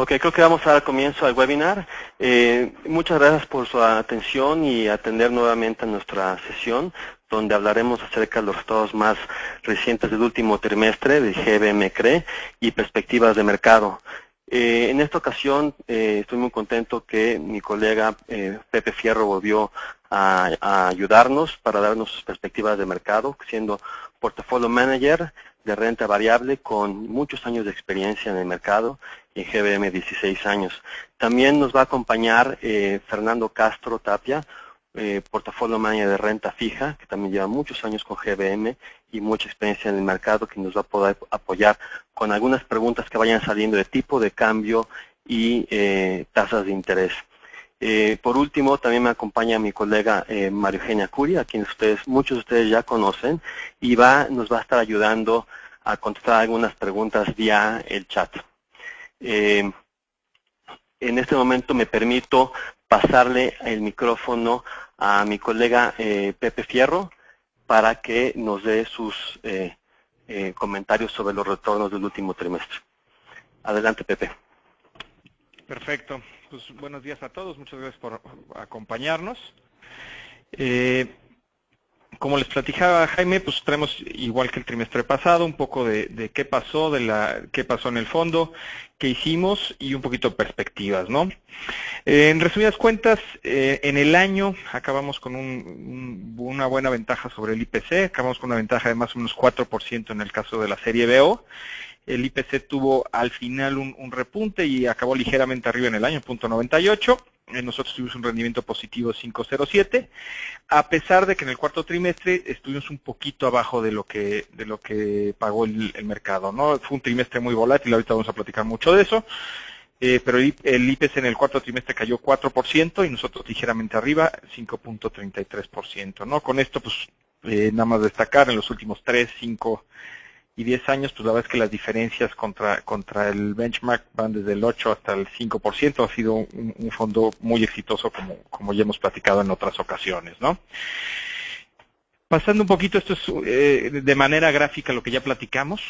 Ok, creo que vamos a dar comienzo al webinar. Muchas gracias por su atención y atender nuevamente a nuestra sesión, donde hablaremos acerca de los resultados más recientes del último trimestre de GBM CRE y perspectivas de mercado. En esta ocasión estoy muy contento que mi colega Pepe Fierro volvió a ayudarnos para darnos sus perspectivas de mercado, siendo Portfolio Manager de renta variable con muchos años de experiencia en el mercado, en GBM 16 años. También nos va a acompañar Fernando Castro Tapia, Portafolio Manager de renta fija, que también lleva muchos años con GBM y mucha experiencia en el mercado, que nos va a poder apoyar con algunas preguntas que vayan saliendo de tipo de cambio y tasas de interés. Por último, también me acompaña mi colega María Eugenia Curia, a quien muchos de ustedes ya conocen, y nos va a estar ayudando a contestar algunas preguntas vía el chat. En este momento me permito pasarle el micrófono a mi colega Pepe Fierro para que nos dé sus comentarios sobre los retornos del último trimestre. Adelante, Pepe. Perfecto. Pues buenos días a todos. Muchas gracias por acompañarnos. Como les platicaba Jaime, pues traemos, igual que el trimestre pasado, un poco de qué pasó, qué pasó en el fondo, qué hicimos y un poquito de perspectivas, ¿no? En resumidas cuentas, en el año acabamos con una buena ventaja sobre el IPC, acabamos con una ventaja de más o menos 4% en el caso de la serie BO. El IPC tuvo al final un repunte y acabó ligeramente arriba en el año, 0.98. Nosotros tuvimos un rendimiento positivo 5.07, a pesar de que en el cuarto trimestre estuvimos un poquito abajo de lo que pagó el mercado, ¿no? Fue un trimestre muy volátil, ahorita vamos a platicar mucho de eso, pero el IPC en el cuarto trimestre cayó 4% y nosotros ligeramente arriba, 5.33%, ¿no? Con esto, pues, nada más destacar, en los últimos 3, 5 y 10 años, pues la verdad es que las diferencias contra el benchmark van desde el 8 hasta el 5%, ha sido un fondo muy exitoso como ya hemos platicado en otras ocasiones, ¿no? Pasando un poquito, esto es de manera gráfica lo que ya platicamos,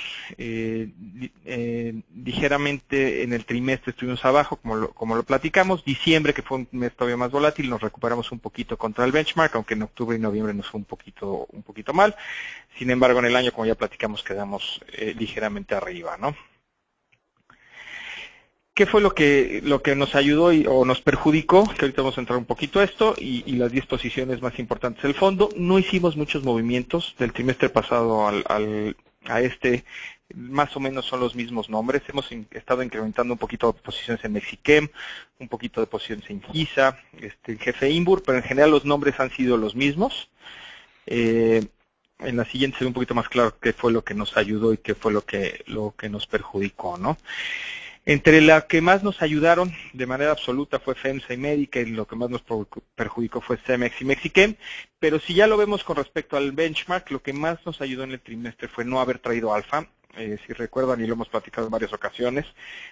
ligeramente en el trimestre estuvimos abajo, como lo platicamos. Diciembre, que fue un mes todavía más volátil, nos recuperamos un poquito contra el benchmark, aunque en octubre y noviembre nos fue un poquito mal. Sin embargo, en el año, como ya platicamos, quedamos ligeramente arriba, ¿no? ¿Qué fue lo que nos ayudó o nos perjudicó? Que ahorita vamos a entrar un poquito a esto y las 10 posiciones más importantes del fondo. No hicimos muchos movimientos del trimestre pasado a este, más o menos son los mismos nombres. Hemos estado incrementando un poquito de posiciones en Mexichem, un poquito de posiciones en GISA, en Jefe Inbur, pero en general los nombres han sido los mismos. En la siguiente se ve un poquito más claro qué fue lo que nos ayudó y qué fue lo que nos perjudicó, ¿no? Entre la que más nos ayudaron de manera absoluta fue FEMSA y Médica, y lo que más nos perjudicó fue Cemex y Mexichem, pero si ya lo vemos con respecto al benchmark, lo que más nos ayudó en el trimestre fue no haber traído alfa. Si recuerdan, y lo hemos platicado en varias ocasiones,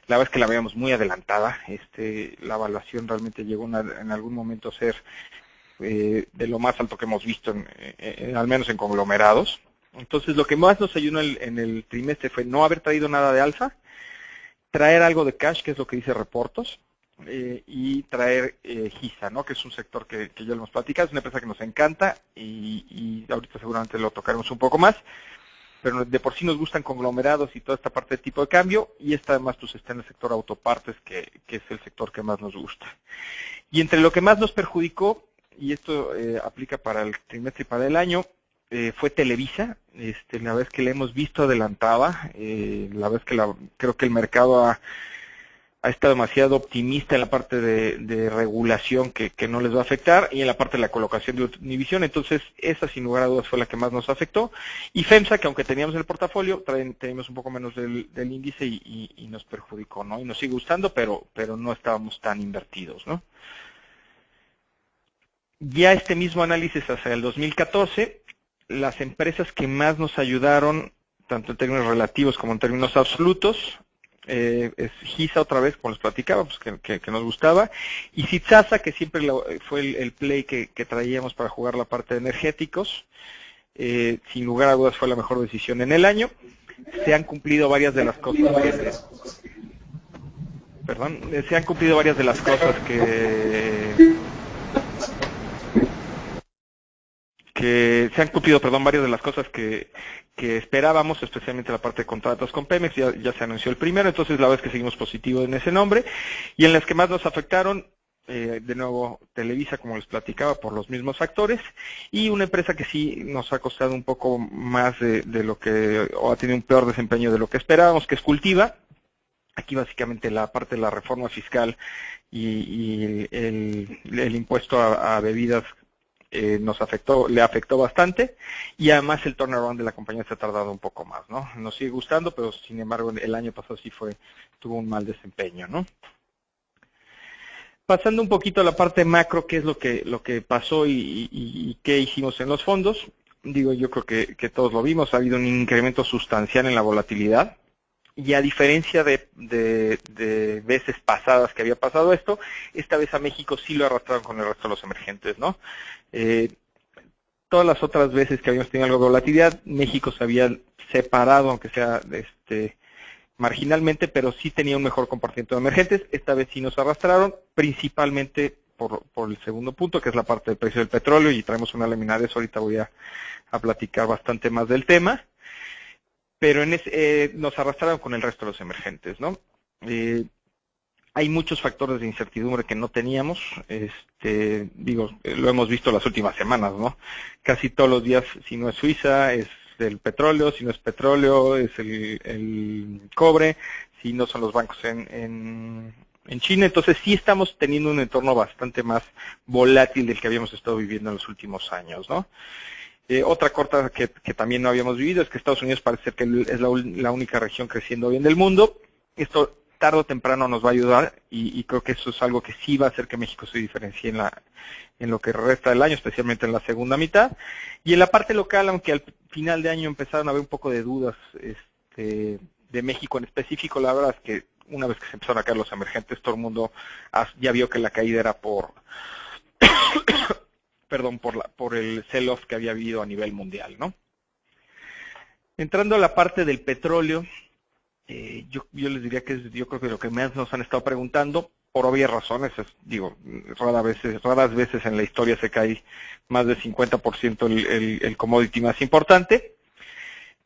la verdad es que la veíamos muy adelantada. La evaluación realmente llegó en algún momento a ser de lo más alto que hemos visto, al menos en conglomerados. Entonces, lo que más nos ayudó en el trimestre fue no haber traído nada de alfa, traer algo de cash, que es lo que dice Reportos, y traer GISA, ¿no? Que es un sector que ya lo hemos platicado, es una empresa que nos encanta y ahorita seguramente lo tocaremos un poco más, pero de por sí nos gustan conglomerados y toda esta parte de tipo de cambio, y esta además pues está en el sector autopartes, que es el sector que más nos gusta. Y entre lo que más nos perjudicó, y esto aplica para el trimestre y para el año, fue Televisa. La vez que la hemos visto adelantada, la vez que creo que el mercado ha estado demasiado optimista en la parte de regulación que no les va a afectar, y en la parte de la colocación de Univisión. Entonces esa sin lugar a dudas fue la que más nos afectó, y FEMSA, que aunque teníamos el portafolio, teníamos un poco menos del índice y nos perjudicó, ¿no? Y nos sigue gustando, pero no estábamos tan invertidos, ¿no? Ya este mismo análisis hacia el 2014, las empresas que más nos ayudaron, tanto en términos relativos como en términos absolutos, es GISA otra vez, como les platicaba, pues que nos gustaba, y Citsasa, que siempre fue el play que traíamos para jugar la parte de energéticos. Sin lugar a dudas fue la mejor decisión en el año. Se han cumplido varias de las cosas Perdón, se han cumplido varias de las cosas que se han cumplido, varias de las cosas que esperábamos, especialmente la parte de contratos con Pemex. Ya se anunció el primero, entonces la verdad es que seguimos positivo en ese nombre. Y en las que más nos afectaron, de nuevo Televisa, como les platicaba, por los mismos factores, y una empresa que sí nos ha costado un poco más de lo que, o ha tenido un peor desempeño de lo que esperábamos, que es Cultiva. Aquí básicamente la parte de la reforma fiscal y el impuesto a bebidas le afectó bastante, y además el turnaround de la compañía se ha tardado un poco más, ¿no? Nos sigue gustando, pero sin embargo el año pasado sí tuvo un mal desempeño, ¿no? Pasando un poquito a la parte macro, qué es lo que pasó y qué hicimos en los fondos. Digo, yo creo que todos lo vimos, ha habido un incremento sustancial en la volatilidad. Y a diferencia de veces pasadas que había pasado esto, esta vez a México sí lo arrastraron con el resto de los emergentes, ¿no? Todas las otras veces que habíamos tenido algo de volatilidad, México se había separado, aunque sea marginalmente, pero sí tenía un mejor comportamiento de emergentes. Esta vez sí nos arrastraron, principalmente por el segundo punto, que es la parte del precio del petróleo, y traemos una lámina de eso, ahorita voy a platicar bastante más del tema. Pero nos arrastraron con el resto de los emergentes, ¿no? Hay muchos factores de incertidumbre que no teníamos, lo hemos visto las últimas semanas, ¿no? Casi todos los días, si no es Suiza, es el petróleo; si no es petróleo, es el cobre; si no son los bancos en China. Entonces sí estamos teniendo un entorno bastante más volátil del que habíamos estado viviendo en los últimos años, ¿no? Otra cosa que también no habíamos vivido es que Estados Unidos parece que es la única región creciendo bien del mundo. Esto tarde o temprano nos va a ayudar, y creo que eso es algo que sí va a hacer que México se diferencie en lo que resta del año, especialmente en la segunda mitad. Y en la parte local, aunque al final de año empezaron a haber un poco de dudas de México en específico, la verdad es que una vez que se empezaron a caer los emergentes, todo el mundo ya vio que la caída era por el sell-off que había habido a nivel mundial, ¿no? Entrando a la parte del petróleo, yo les diría que yo creo que lo que más nos han estado preguntando, por obvias razones, raras veces en la historia se cae más del 50% el commodity más importante,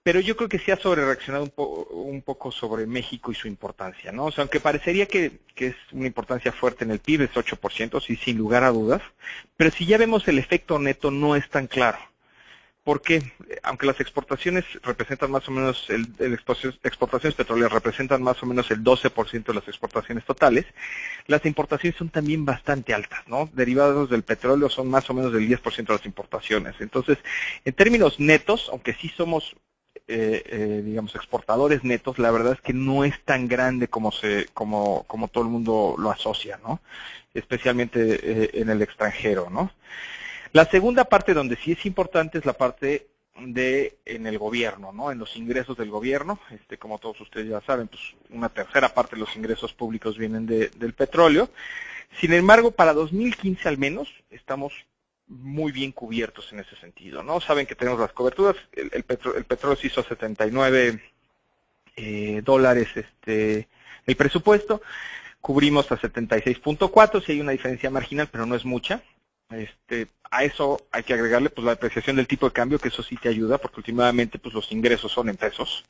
pero yo creo que sí ha sobrereaccionado un poco sobre México y su importancia, ¿no? O sea, aunque parecería que es una importancia fuerte en el PIB, es 8%, sí, sin lugar a dudas, pero si ya vemos el efecto neto no es tan claro. Porque aunque las exportaciones representan más o menos, exportaciones petroleras representan más o menos el 12% de las exportaciones totales, las importaciones son también bastante altas, ¿no? Derivados del petróleo son más o menos del 10% de las importaciones. Entonces, en términos netos, aunque sí somos exportadores netos, la verdad es que no es tan grande como todo el mundo lo asocia, ¿no? Especialmente en el extranjero, ¿no? La segunda parte donde sí es importante es la parte en el gobierno, ¿no? En los ingresos del gobierno. Como todos ustedes ya saben, pues una tercera parte de los ingresos públicos vienen del petróleo. Sin embargo, para 2015 al menos estamos muy bien cubiertos en ese sentido, ¿no? Saben que tenemos las coberturas. El petróleo se hizo a $79 el presupuesto. Cubrimos a 76.4, sí hay una diferencia marginal, pero no es mucha. A eso hay que agregarle pues la depreciación del tipo de cambio, que eso sí te ayuda, porque últimamente pues los ingresos son en pesos.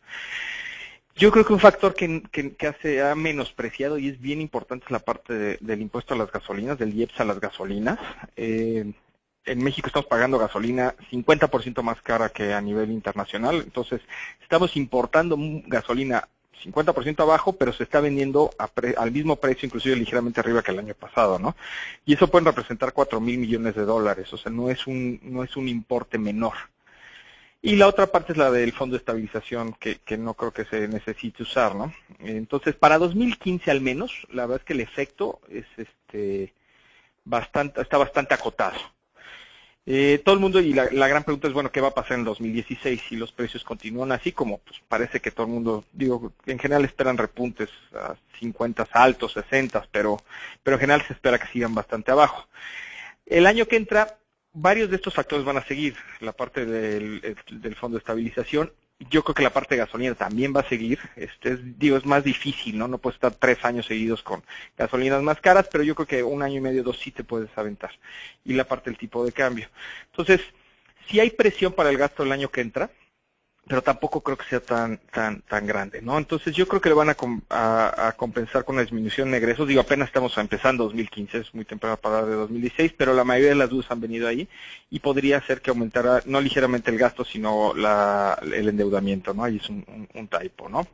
Yo creo que un factor que se ha menospreciado y es bien importante es la parte del impuesto a las gasolinas, del IEPS a las gasolinas. En México estamos pagando gasolina 50% más cara que a nivel internacional, entonces estamos importando gasolina 50% abajo, pero se está vendiendo al mismo precio, inclusive ligeramente arriba que el año pasado, ¿no? Y eso puede representar $4,000 millones, o sea, no es un importe menor. Y la otra parte es la del Fondo de Estabilización, que no creo que se necesite usar, ¿no? Entonces, para 2015 al menos, la verdad es que el efecto es está bastante acotado. Todo el mundo, y la gran pregunta es, bueno, ¿qué va a pasar en 2016 si los precios continúan así? Como pues parece que todo el mundo, en general esperan repuntes a 50 altos, 60, pero en general se espera que sigan bastante abajo. El año que entra, varios de estos factores van a seguir, la parte del Fondo de Estabilización, Yo creo que la parte de gasolina también va a seguir. Es más difícil, ¿no? No puedes estar 3 años seguidos con gasolinas más caras, pero yo creo que 1 año y medio, 2 sí te puedes aventar. Y la parte del tipo de cambio. Entonces, sí hay presión para el gasto del año que entra, pero tampoco creo que sea tan grande, ¿no? Entonces yo creo que le van a compensar con una disminución de egresos. Digo, apenas estamos empezando 2015, es muy temprano para hablar de 2016, pero la mayoría de las dudas han venido ahí y podría ser que aumentara no ligeramente el gasto, sino el endeudamiento, ¿no? Ahí es un typo, ¿no?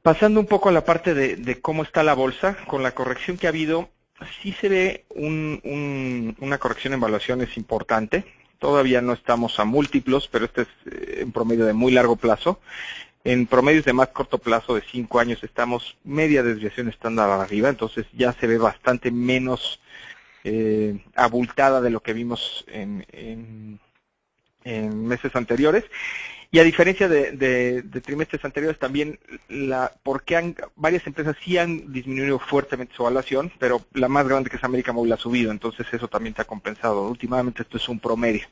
Pasando un poco a la parte de cómo está la bolsa, con la corrección que ha habido, sí se ve una corrección en valuaciones importante. Todavía no estamos a múltiplos, pero este es en promedio de muy largo plazo. En promedios de más corto plazo, de 5 años, estamos media desviación estándar arriba, entonces ya se ve bastante menos abultada de lo que vimos en meses anteriores. Y a diferencia de trimestres anteriores, también porque varias empresas sí han disminuido fuertemente su evaluación, pero la más grande, que es América Móvil, ha subido, entonces eso también se ha compensado. Últimamente esto es un promedio.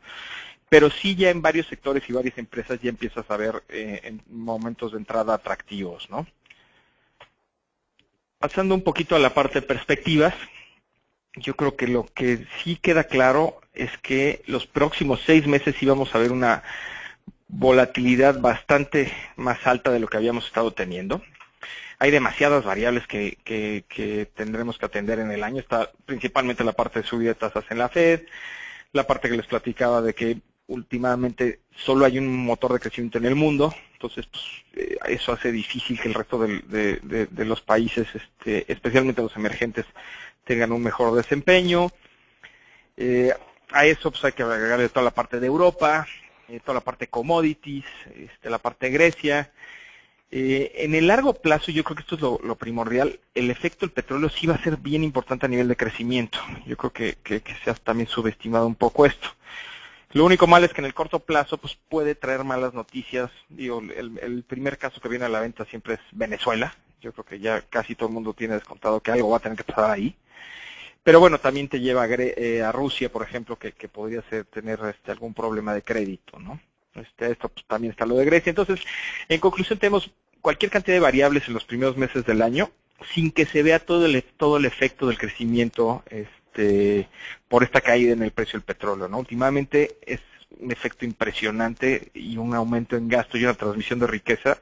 Pero sí ya en varios sectores y varias empresas ya empiezas a ver en momentos de entrada atractivos, ¿no? Pasando un poquito a la parte de perspectivas, yo creo que lo que sí queda claro es que los próximos 6 meses sí vamos a ver una volatilidad bastante más alta de lo que habíamos estado teniendo. Hay demasiadas variables que tendremos que atender en el año. Está principalmente la parte de subida de tasas en la Fed, la parte que les platicaba de que últimamente solo hay un motor de crecimiento en el mundo, entonces pues, eso hace difícil que el resto de los países, especialmente los emergentes, tengan un mejor desempeño. A eso pues hay que agregarle toda la parte de Europa, toda la parte de commodities, la parte de Grecia. En el largo plazo, yo creo que esto es lo primordial, el efecto del petróleo sí va a ser bien importante a nivel de crecimiento. Yo creo que se ha también subestimado un poco esto. Lo único malo es que en el corto plazo pues puede traer malas noticias. Digo, el primer caso que viene a la venta siempre es Venezuela. Yo creo que ya casi todo el mundo tiene descontado que algo va a tener que pasar ahí. Pero bueno, también te lleva a Rusia, por ejemplo, que podría tener algún problema de crédito, ¿no? Esto pues, también está lo de Grecia. Entonces, en conclusión, tenemos cualquier cantidad de variables en los primeros meses del año, sin que se vea todo el efecto del crecimiento por esta caída en el precio del petróleo, ¿no? Últimamente es un efecto impresionante y un aumento en gasto y una transmisión de riqueza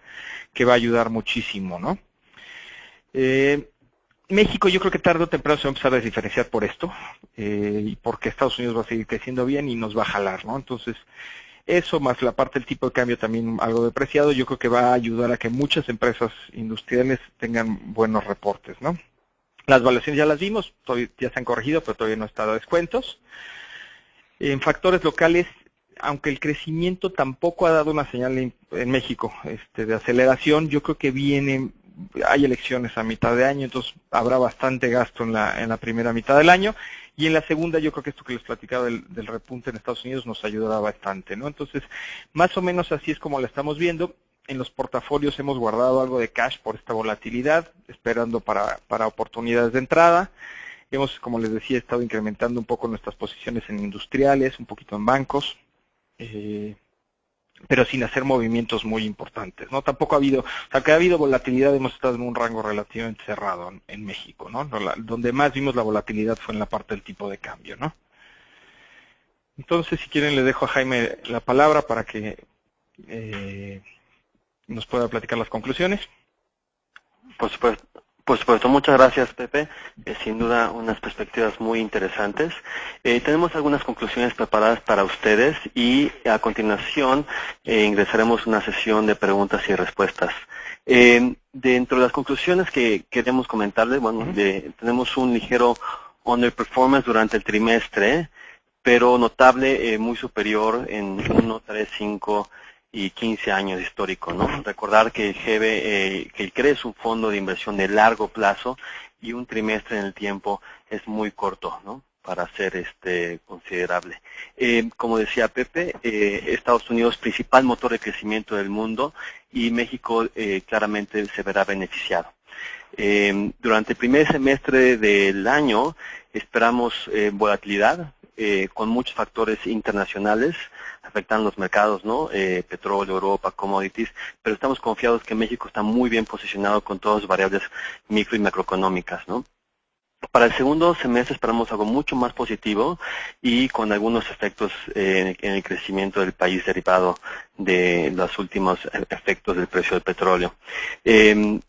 que va a ayudar muchísimo, ¿no? México yo creo que tarde o temprano se va a empezar a diferenciar por esto, y porque Estados Unidos va a seguir creciendo bien y nos va a jalar, ¿no? Entonces, eso más la parte del tipo de cambio también algo depreciado, yo creo que va a ayudar a que muchas empresas industriales tengan buenos reportes, ¿no? Las valuaciones ya las vimos, ya se han corregido, pero todavía no está dado descuentos. En factores locales, aunque el crecimiento tampoco ha dado una señal en México de aceleración, yo creo que hay elecciones a mitad de año, entonces habrá bastante gasto en la primera mitad del año, y en la segunda yo creo que esto que les platicaba del repunte en Estados Unidos nos ayudará bastante, ¿no? Entonces, más o menos así es como la estamos viendo. En los portafolios hemos guardado algo de cash por esta volatilidad, esperando para oportunidades de entrada. Hemos, como les decía, estado incrementando un poco nuestras posiciones en industriales, un poquito en bancos, pero sin hacer movimientos muy importantes, ¿no? Tampoco aunque ha habido volatilidad, hemos estado en un rango relativamente cerrado en México, ¿no? Donde más vimos la volatilidad fue en la parte del tipo de cambio, ¿no? Entonces, si quieren, le dejo a Jaime la palabra para que nos pueda platicar las conclusiones. Por supuesto, muchas gracias, Pepe. Sin duda, unas perspectivas muy interesantes. Tenemos algunas conclusiones preparadas para ustedes y a continuación ingresaremos a una sesión de preguntas y respuestas. Dentro de las conclusiones que queremos comentarles, bueno, tenemos un ligero underperformance durante el trimestre, pero notable, muy superior en 1, 3, 5 y 15 años histórico, ¿no? Recordar que el CRE es un fondo de inversión de largo plazo y un trimestre en el tiempo es muy corto, ¿no? Para ser considerable. Como decía Pepe, Estados Unidos principal motor de crecimiento del mundo y México claramente se verá beneficiado. Durante el primer semestre del año esperamos volatilidad con muchos factores internacionales, afectan los mercados, ¿no? Petróleo, Europa, commodities, pero estamos confiados que México está muy bien posicionado con todas las variables micro y macroeconómicas, ¿no? Para el segundo semestre esperamos algo mucho más positivo y con algunos efectos en el crecimiento del país derivado de los últimos efectos del precio del petróleo.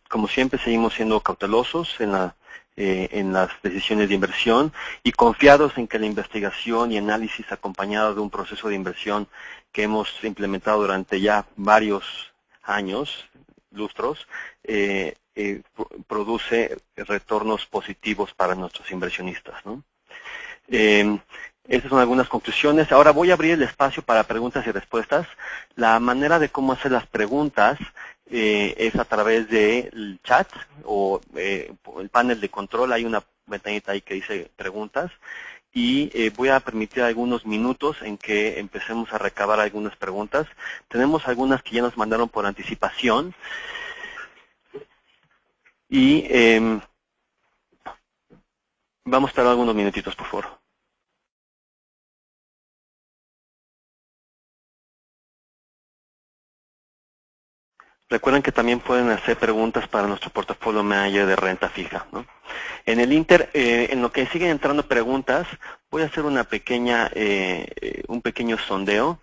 Como siempre, seguimos siendo cautelosos en las decisiones de inversión y confiados en que la investigación y análisis acompañado de un proceso de inversión que hemos implementado durante ya varios años, lustros, produce retornos positivos para nuestros inversionistas, ¿no? Estas son algunas conclusiones. Ahora voy a abrir el espacio para preguntas y respuestas. La manera de cómo hacer las preguntas es a través del chat o el panel de control. Hay una ventanita ahí que dice preguntas y voy a permitir algunos minutos en que empecemos a recabar algunas preguntas. Tenemos algunas que ya nos mandaron por anticipación. Y vamos a estar algunos minutitos, por favor. Recuerden que también pueden hacer preguntas para nuestro portafolio manager de renta fija, ¿no? En el Inter, en lo que siguen entrando preguntas, voy a hacer una pequeña, un pequeño sondeo,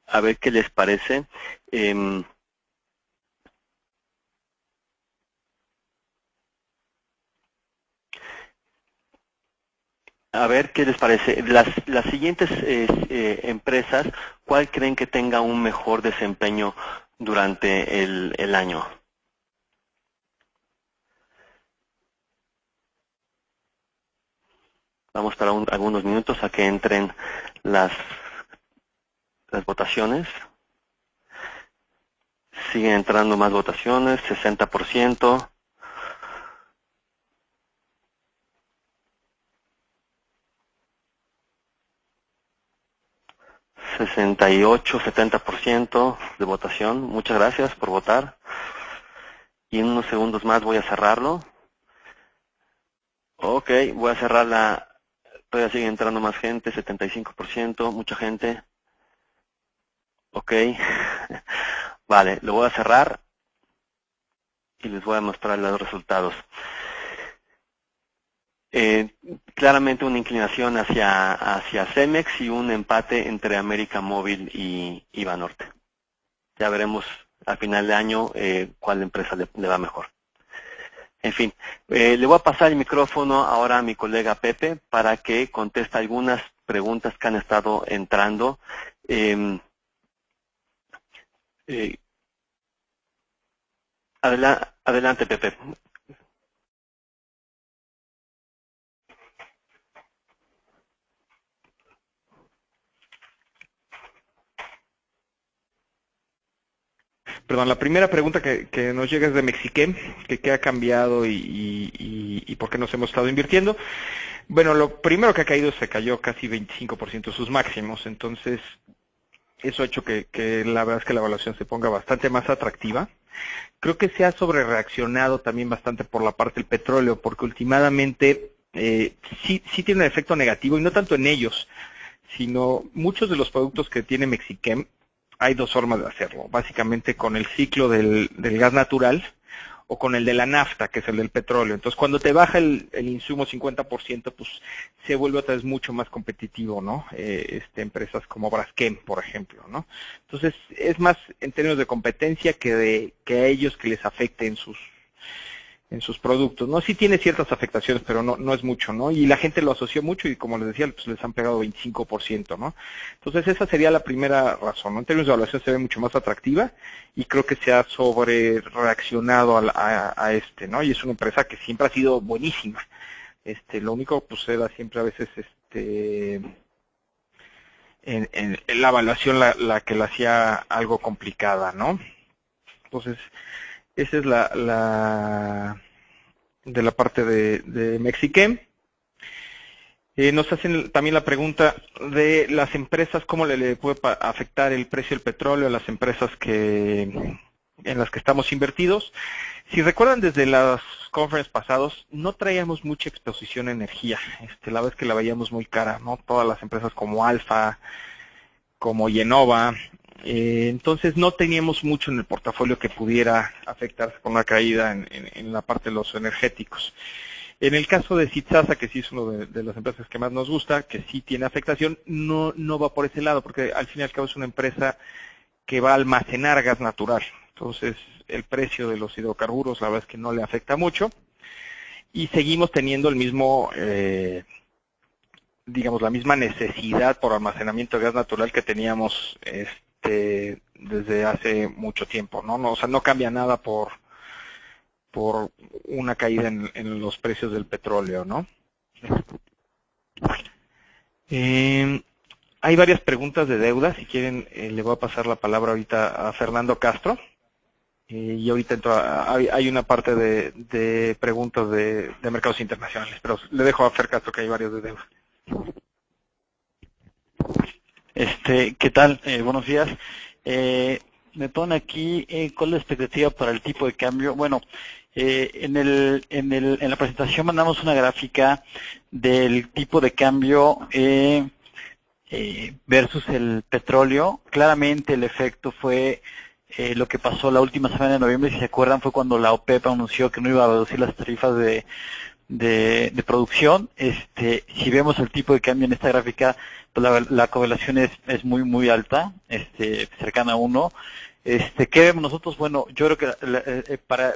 a ver qué les parece. A ver qué les parece. Las siguientes empresas, ¿cuál creen que tenga un mejor desempeño durante el año? Vamos a estar algunos minutos a que entren las votaciones. Siguen entrando más votaciones, 60%. 68-70% de votación. Muchas gracias por votar. Y en unos segundos más voy a cerrarlo. Ok, voy a cerrarla. Todavía sigue entrando más gente, 75%, mucha gente. Ok. Vale, lo voy a cerrar y les voy a mostrar los resultados. Claramente una inclinación hacia Cemex y un empate entre América Móvil y Banorte. Ya veremos al final de año cuál empresa le va mejor. En fin, le voy a pasar el micrófono ahora a mi colega Pepe para que conteste algunas preguntas que han estado entrando. Adelante, Pepe. Perdón, la primera pregunta que nos llega es de Mexiquem, que qué ha cambiado y por qué nos hemos estado invirtiendo. Bueno, lo primero que ha caído, se cayó casi 25% sus máximos, entonces eso ha hecho que la verdad es que la evaluación se ponga bastante más atractiva. Creo que se ha sobrereaccionado también bastante por la parte del petróleo, porque últimamente sí tiene un efecto negativo, y no tanto en ellos, sino muchos de los productos que tiene Mexiquem. Hay dos formas de hacerlo, básicamente con el ciclo del gas natural o con el de la nafta, que es el del petróleo. Entonces, cuando te baja el insumo 50%, pues se vuelve otra vez mucho más competitivo, ¿no? Empresas como Braskem, por ejemplo, ¿no? Entonces, es más en términos de competencia que a ellos que les afecte en sus productos, ¿no? Sí tiene ciertas afectaciones, pero no es mucho, ¿no? Y la gente lo asoció mucho y, como les decía, pues les han pegado 25%, ¿no? Entonces esa sería la primera razón, ¿no? En términos de evaluación se ve mucho más atractiva y creo que se ha sobre reaccionado a ¿no? Y es una empresa que siempre ha sido buenísima. Lo único, pues era siempre a veces en la evaluación la que la hacía algo complicada, ¿no? Entonces, esa es de la parte de Mexiquem. Nos hacen también la pregunta de las empresas, cómo le puede afectar el precio del petróleo a las empresas en las que estamos invertidos. Si recuerdan, desde las conferencias pasados, no traíamos mucha exposición a energía. La vez que la veíamos muy cara, ¿no? Todas las empresas como Alfa, como Yenova. Entonces no teníamos mucho en el portafolio que pudiera afectarse con la caída en la parte de los energéticos. En el caso de Citsasa, que sí es una de las empresas que más nos gusta, que sí tiene afectación, no va por ese lado, porque al fin y al cabo es una empresa que va a almacenar gas natural. Entonces el precio de los hidrocarburos la verdad es que no le afecta mucho y seguimos teniendo el mismo, digamos, la misma necesidad por almacenamiento de gas natural que teníamos desde hace mucho tiempo, ¿no? O sea, no cambia nada por una caída en los precios del petróleo, ¿no? Hay varias preguntas de deuda. Si quieren, le voy a pasar la palabra ahorita a Fernando Castro. Y ahorita hay una parte de preguntas de mercados internacionales, pero le dejo a Fer Castro, que hay varios de deuda. ¿Qué tal? Buenos días. Me pone aquí, ¿cuál es la expectativa para el tipo de cambio? Bueno, en la presentación mandamos una gráfica del tipo de cambio versus el petróleo. Claramente el efecto fue lo que pasó la última semana de noviembre, si se acuerdan, fue cuando la OPEP anunció que no iba a reducir las tarifas de producción. Si vemos el tipo de cambio en esta gráfica, pues la correlación es muy alta, cercana a 1. ¿Qué vemos nosotros? Bueno, yo creo que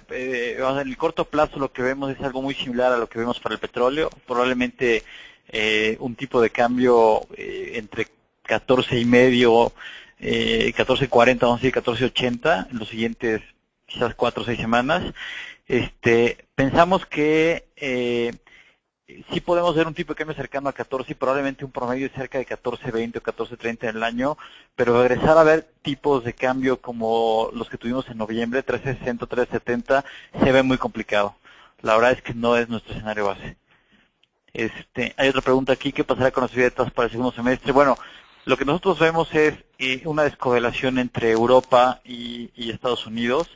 en el corto plazo lo que vemos es algo muy similar a lo que vemos para el petróleo, probablemente un tipo de cambio entre 14.5, 14.40, vamos a decir 14.80 en los siguientes quizás 4 o 6 semanas. Pensamos que sí podemos ver un tipo de cambio cercano a 14 y probablemente un promedio cerca de 14.20 o 14.30 en el año, pero regresar a ver tipos de cambio como los que tuvimos en noviembre, 13.60, 13.70, se ve muy complicado. La verdad es que no es nuestro escenario base. Hay otra pregunta aquí, ¿qué pasará con la subida de tasas para el segundo semestre? Bueno, lo que nosotros vemos es una descorrelación entre Europa y Estados Unidos.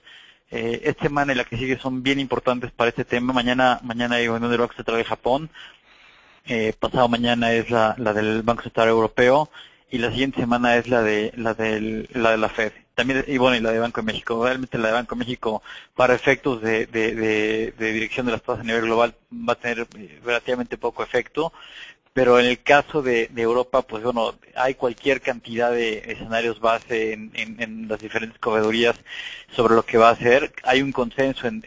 Esta semana y la que sigue son bien importantes para este tema. Mañana hay reunión del Banco Central de Japón. Pasado mañana es la del Banco Central Europeo y la siguiente semana es la de la Fed. También y la de Banco de México. Realmente la de Banco de México, para efectos de dirección de las tasas a nivel global, va a tener relativamente poco efecto. Pero en el caso de Europa, pues bueno, hay cualquier cantidad de escenarios base en las diferentes corredurías sobre lo que va a hacer. Hay un consenso en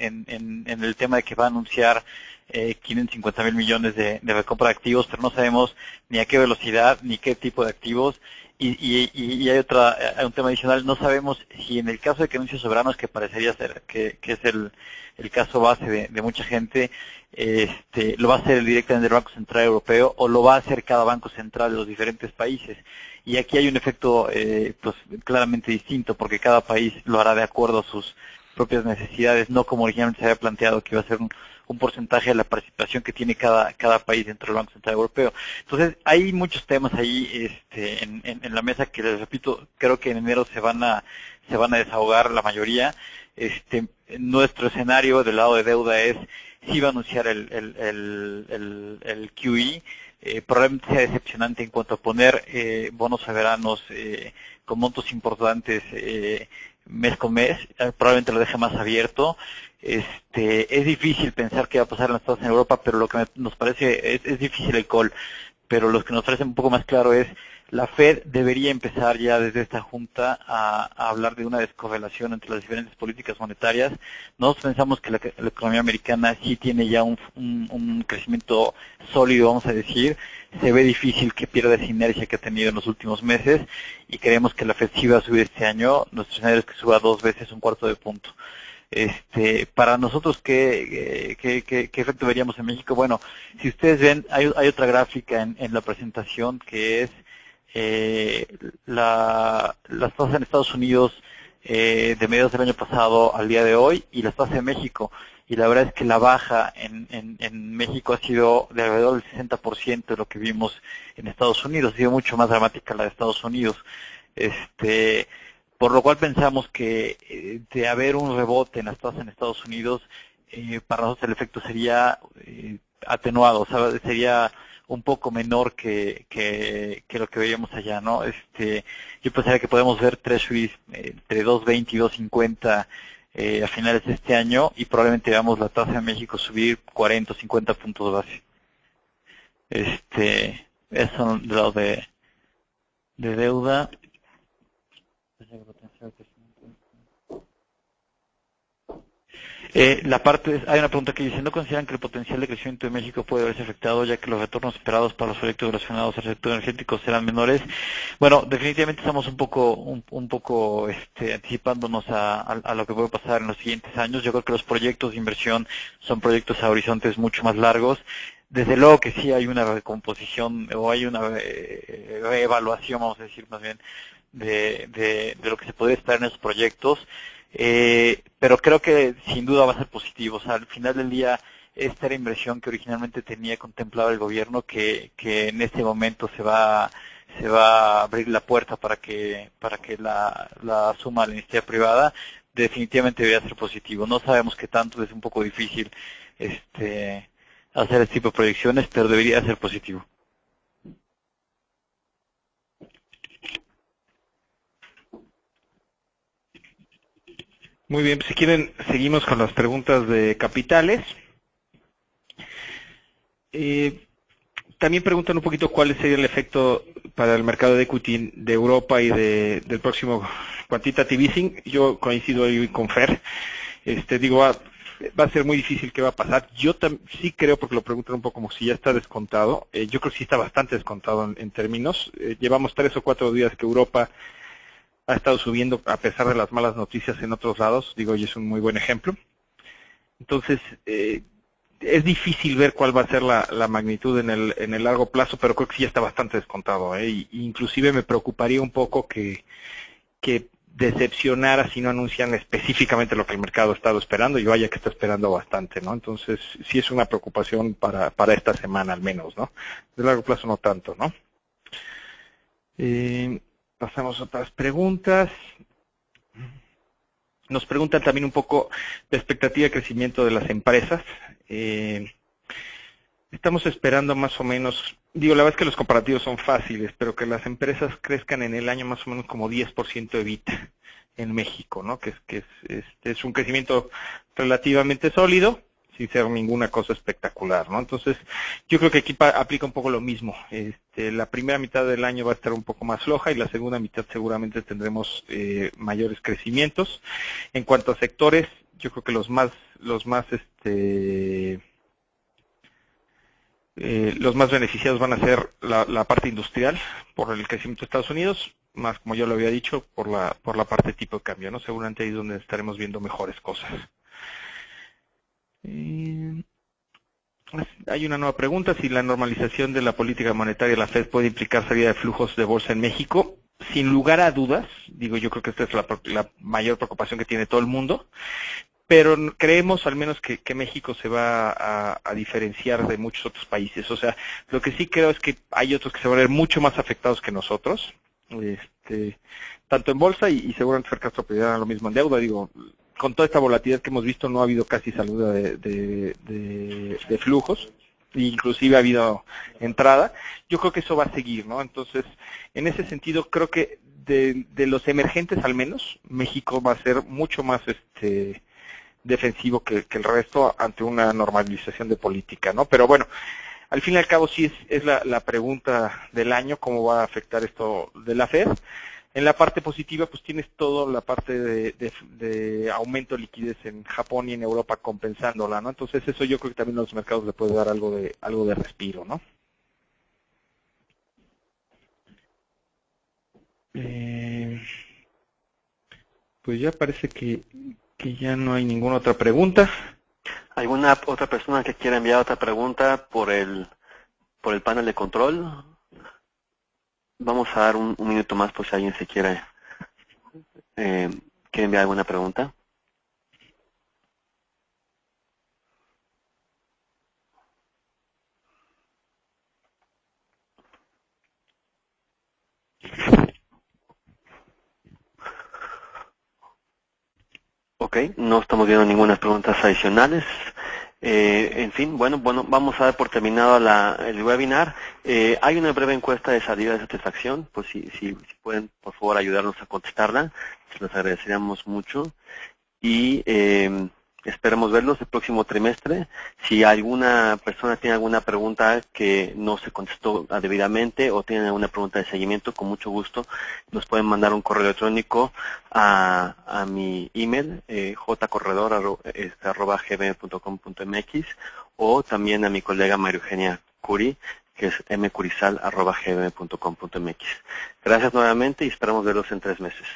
el tema de que va a anunciar 550,000 millones de recompra de activos, pero no sabemos ni a qué velocidad ni qué tipo de activos. Y hay un tema adicional, no sabemos si en el caso de que anuncie soberanos, que parecería ser que es el caso base de mucha gente, lo va a hacer directamente el Banco Central Europeo o lo va a hacer cada banco central de los diferentes países. Y aquí hay un efecto pues claramente distinto, porque cada país lo hará de acuerdo a sus propias necesidades, no como originalmente se había planteado que iba a ser un porcentaje de la participación que tiene cada país dentro del Banco Central Europeo. Entonces, hay muchos temas ahí en la mesa que, les repito, creo que en enero se van a desahogar la mayoría. Nuestro escenario del lado de deuda es si va a anunciar el QE. Probablemente sea decepcionante en cuanto a poner bonos soberanos con montos importantes mes con mes, probablemente lo deje más abierto. Es difícil pensar qué va a pasar en las tasas en Europa, pero lo que nos parece es difícil el call, pero lo que nos parece un poco más claro es la Fed debería empezar ya desde esta junta a hablar de una descorrelación entre las diferentes políticas monetarias. Nosotros pensamos que la economía americana sí tiene ya un crecimiento sólido, vamos a decir. Se ve difícil que pierda esa inercia que ha tenido en los últimos meses y creemos que la Fed sí va a subir este año. Nuestro escenario es que suba 2 veces, 1/4 de punto. Para nosotros, ¿qué efecto veríamos en México? Bueno, si ustedes ven, hay otra gráfica en la presentación que es las tasas en Estados Unidos de mediados del año pasado al día de hoy y las tasas en México. Y la verdad es que la baja en México ha sido de alrededor del 60% de lo que vimos en Estados Unidos. Ha sido mucho más dramática la de Estados Unidos. Por lo cual pensamos que de haber un rebote en las tasas en Estados Unidos, para nosotros el efecto sería atenuado, o sea, sería un poco menor que lo que veíamos allá, ¿no? Yo pensaría que podemos ver treasuries entre 2.20 y 2.50 a finales de este año, y probablemente veamos la tasa de México subir 40 o 50 puntos base. Eso de lado de deuda. Hay una pregunta que dice: ¿no consideran que el potencial de crecimiento de México puede verse afectado, ya que los retornos esperados para los proyectos relacionados al sector energético serán menores? Bueno, definitivamente estamos un poco anticipándonos a lo que puede pasar en los siguientes años. Yo creo que los proyectos de inversión son proyectos a horizontes mucho más largos. Desde luego que sí hay una recomposición, o hay una reevaluación, vamos a decir más bien, de lo que se puede esperar en esos proyectos. Pero creo que sin duda va a ser positivo. O sea, al final del día, esta era inversión que originalmente tenía contemplado el gobierno, que en este momento se va a abrir la puerta para que la asuma la iniciativa privada. Definitivamente debería ser positivo. No sabemos qué tanto, es un poco difícil hacer este tipo de proyecciones, pero debería ser positivo. Muy bien, pues si quieren, seguimos con las preguntas de capitales. También preguntan un poquito cuál sería el efecto para el mercado de equity de Europa y del próximo quantitative easing. Yo coincido ahí con Fer. Va a ser muy difícil qué va a pasar. Yo sí creo, porque lo preguntan un poco como si ya está descontado. Yo creo que sí está bastante descontado en términos. Llevamos 3 o 4 días que Europa ha estado subiendo a pesar de las malas noticias en otros lados, y es un muy buen ejemplo. Entonces, es difícil ver cuál va a ser la magnitud en el largo plazo, pero creo que sí está bastante descontado, inclusive me preocuparía un poco que decepcionara si no anuncian específicamente lo que el mercado ha estado esperando, y vaya que está esperando bastante, ¿no? Entonces, sí es una preocupación para esta semana al menos, ¿no? De largo plazo no tanto, ¿no? Pasamos a otras preguntas. Nos preguntan también un poco la expectativa de crecimiento de las empresas. Estamos esperando más o menos, la verdad es que los comparativos son fáciles, pero que las empresas crezcan en el año más o menos como 10% de EBITDA en México, ¿no? Que es un crecimiento relativamente sólido, sin ser ninguna cosa espectacular, ¿no? Entonces, yo creo que aquí aplica un poco lo mismo. La primera mitad del año va a estar un poco más floja, y la segunda mitad seguramente tendremos mayores crecimientos. En cuanto a sectores, yo creo que los más beneficiados van a ser la parte industrial por el crecimiento de Estados Unidos, más, como yo lo había dicho, por la parte tipo de cambio, ¿no? Seguramente ahí es donde estaremos viendo mejores cosas. Hay una nueva pregunta: si la normalización de la política monetaria de la Fed puede implicar salida de flujos de bolsa en México. Sin lugar a dudas, yo creo que esta es la mayor preocupación que tiene todo el mundo, pero creemos al menos que México se va a diferenciar de muchos otros países. O sea, lo que sí creo es que hay otros que se van a ver mucho más afectados que nosotros, tanto en bolsa y seguramente Fer Castro pedirá lo mismo en deuda. Con toda esta volatilidad que hemos visto, no ha habido casi salida de flujos, inclusive ha habido entrada. Yo creo que eso va a seguir, ¿no? Entonces, en ese sentido, creo que de los emergentes al menos, México va a ser mucho más defensivo que el resto ante una normalización de política, ¿no? Pero bueno, al fin y al cabo sí es la pregunta del año: cómo va a afectar esto de la Fed. En la parte positiva, pues tienes toda la parte de aumento de liquidez en Japón y en Europa compensándola, ¿no? Entonces eso yo creo que también a los mercados le puede dar algo de respiro, ¿no? Pues ya parece que ya no hay ninguna otra pregunta. ¿Alguna otra persona que quiera enviar otra pregunta por el panel de control? Vamos a dar un minuto más por si alguien se quiere enviar alguna pregunta. Ok, no estamos viendo ninguna preguntas adicionales. En fin, bueno, vamos a dar por terminado el webinar. Hay una breve encuesta de salida de satisfacción, pues si pueden, por favor, ayudarnos a contestarla, se los agradeceríamos mucho. Y esperamos verlos el próximo trimestre. Si alguna persona tiene alguna pregunta que no se contestó debidamente o tiene alguna pregunta de seguimiento, con mucho gusto nos pueden mandar un correo electrónico a mi email, jcorredor@gmail.com.mx, o también a mi colega María Eugenia Curi, que es mcurizal@gmail.com.mx. Gracias nuevamente y esperamos verlos en 3 meses.